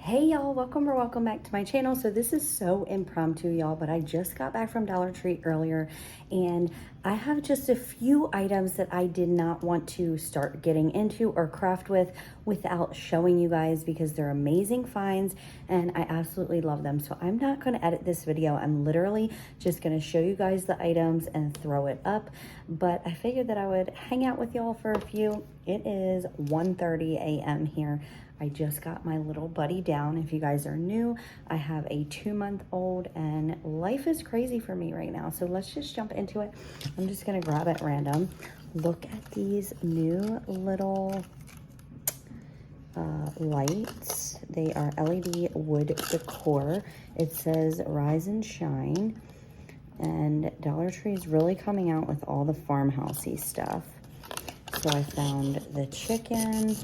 Hey y'all, welcome back to my channel. So this is so impromptu, y'all, but I just got back from Dollar Tree earlier and I have just a few items that I did not want to start getting into or craft with without showing you guys because they're amazing finds and I absolutely love them. So I'm not going to edit this video. I'm literally just going to show you guys the items and throw it up, but I figured that I would hang out with y'all for a few. It is 1:30 a.m. here. I just got my little buddy down. If you guys are new, I have a 2-month-old and life is crazy for me right now. So let's just jump into it. I'm just gonna grab at random. Look at these new little lights. They are LED wood decor. It says Rise and Shine. And Dollar Tree is really coming out with all the farmhousey stuff. So I found the chicken.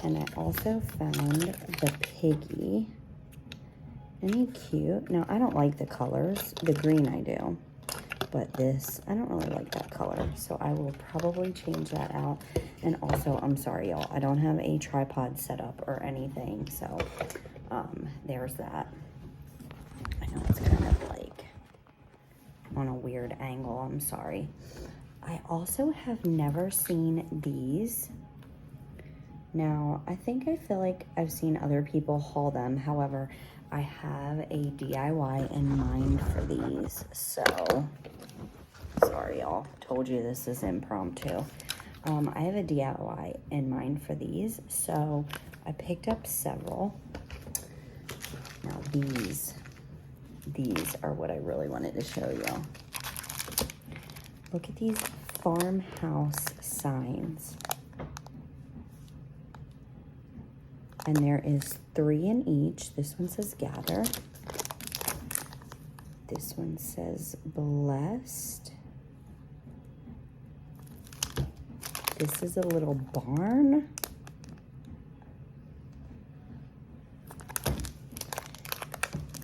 And I also found the piggy. Isn't he cute? Now, I don't like the colors. The green I do. But this, I don't really like that color. So I will probably change that out. And also, I'm sorry, y'all. I don't have a tripod set up or anything. So, there's that. I know it's kind of like on a weird angle. I'm sorry. I also have never seen these. Now, I feel like I've seen other people haul them. However, I have a DIY in mind for these. So, sorry, y'all. Told you this is impromptu. I have a DIY in mind for these. So, I picked up several. Now, these are what I really wanted to show you. Look at these farmhouse signs. And there is 3 in each. This one says gather. This one says blessed. This is a little barn.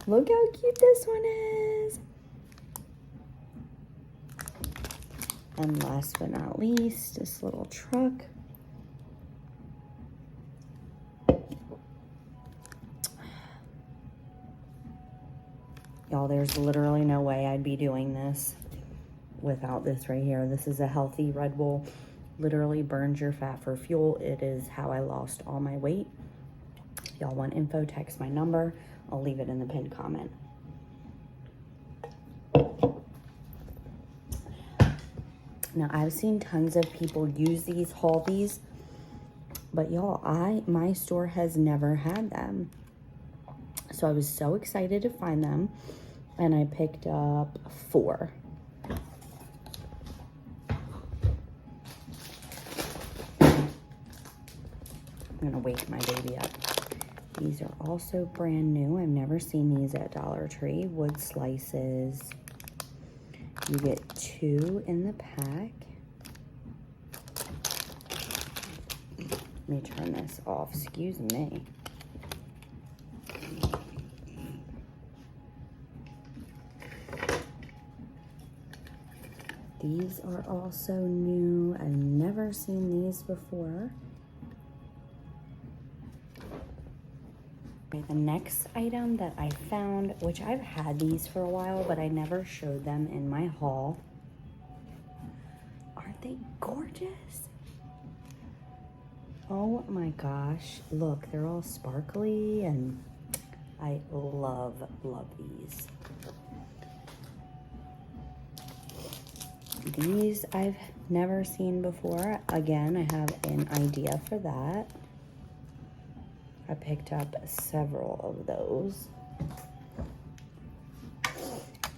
Look how cute this one is. And last but not least, this little truck. Y'all, there's literally no way I'd be doing this without this right here. This is a healthy Red Bull. Literally burns your fat for fuel. It is how I lost all my weight. If y'all want info, text my number. I'll leave it in the pinned comment. Now, I've seen tons of people use these, haul these, but y'all, my store has never had them. So I was so excited to find them. And I picked up 4. I'm gonna wake my baby up. These are also brand new. I've never seen these at Dollar Tree. Wood slices. You get 2 in the pack. Let me turn this off, excuse me. These are also new. I've never seen these before. Okay, the next item that I found, which I've had these for a while, but I never showed them in my haul. Aren't they gorgeous? Oh my gosh. Look, they're all sparkly and I love these. These I've never seen before. Again, I have an idea for that. I picked up several of those.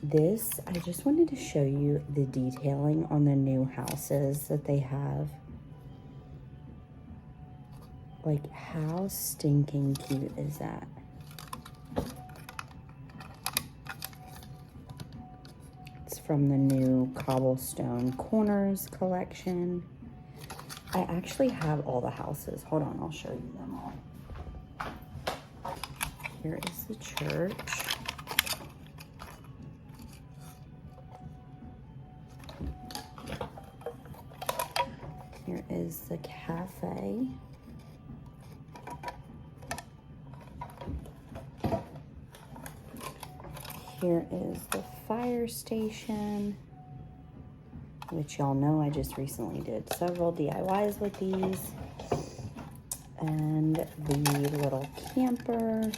This, I just wanted to show you the detailing on the new houses that they have. Like, how stinking cute is that? From the new Cobblestone Corners collection. I actually have all the houses. Hold on, I'll show you them all. Here is the church. Here is the cafe. Here is the fire station, which y'all know I just recently did several DIYs with these. And the little camper.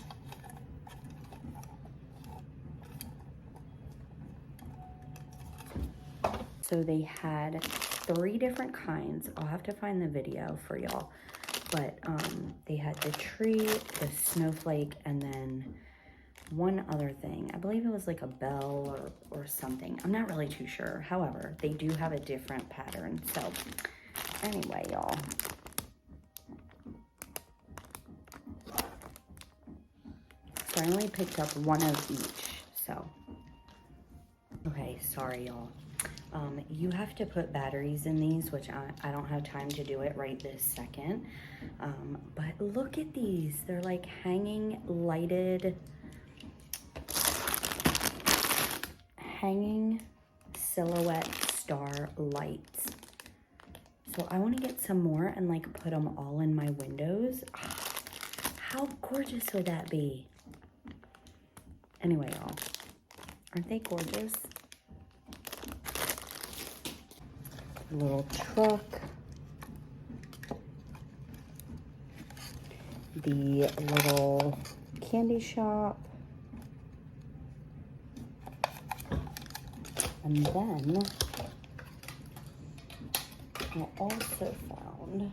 So they had 3 different kinds. I'll have to find the video for y'all. But they had the tree, the snowflake, and then one other thing. I believe it was like a bell or something. I'm not really too sure. However, they do have a different pattern. So anyway, y'all. So I only picked up one of each. So, okay, sorry, y'all. You have to put batteries in these, which I don't have time to do it right this second. But look at these. They're like hanging silhouette star lights. So I want to get some more and like put them all in my windows. How gorgeous would that be? Anyway, y'all, aren't they gorgeous? Little truck. The little candy shop. And then I also found,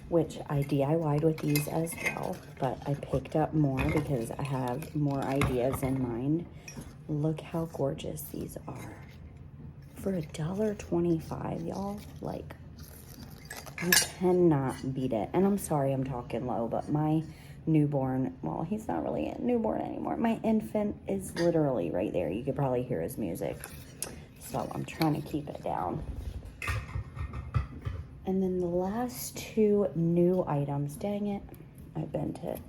which I DIY'd with these as well, but I picked up more because I have more ideas in mind. Look how gorgeous these are. For $1.25, y'all, like, you cannot beat it. And I'm sorry I'm talking low, but my newborn, well, he's not really a newborn anymore. My infant is literally right there. You could probably hear his music. So I'm trying to keep it down. And then the last 2 new items, dang it, I bent it.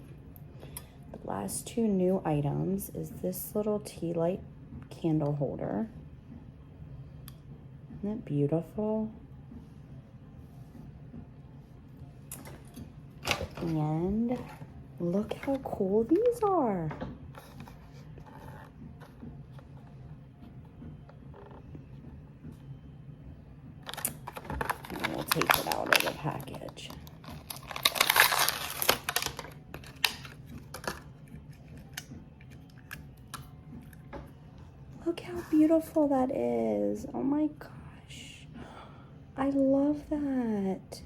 The last 2 new items is this little tea light candle holder. Isn't that beautiful? And look how cool these are. And we'll take it out of the package. Look how beautiful that is. Oh my gosh. I love that.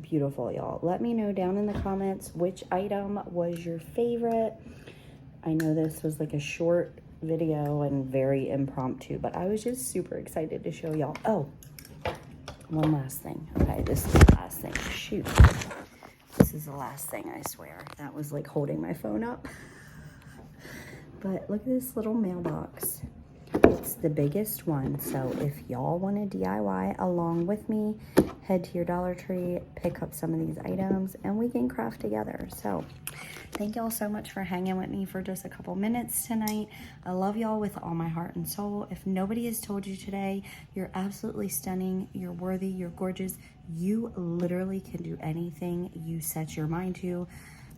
Beautiful, y'all. Let me know down in the comments which item was your favorite. I know this was like a short video and very impromptu, but I was just super excited to show y'all. Oh, one last thing. Okay, this is the last thing. Shoot. This is the last thing, I swear. That was like holding my phone up. But look at this little mailbox. It's the biggest one, so if y'all want to DIY along with me, head to your Dollar Tree, pick up some of these items, and we can craft together. So thank y'all so much for hanging with me for just a couple minutes tonight. I love y'all with all my heart and soul. If nobody has told you today, you're absolutely stunning, you're worthy, you're gorgeous. You literally can do anything you set your mind to.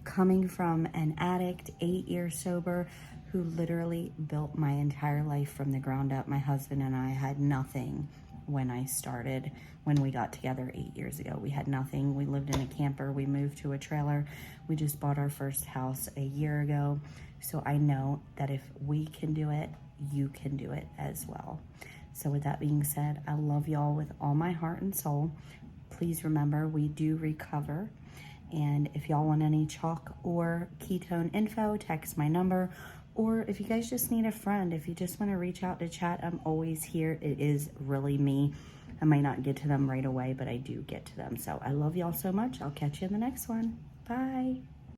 Coming from an addict, 8 years sober, who literally built my entire life from the ground up. My husband and I had nothing when I started, when we got together 8 years ago. We had nothing. We lived in a camper. We moved to a trailer. We just bought our first house a year ago. So I know that if we can do it, you can do it as well. So with that being said, I love y'all with all my heart and soul. Please remember, we do recover. And if y'all want any chalk or ketone info, text my number. Or if you guys just need a friend, if you just want to reach out to chat, I'm always here. It is really me. I might not get to them right away, but I do get to them. So I love y'all so much. I'll catch you in the next one. Bye.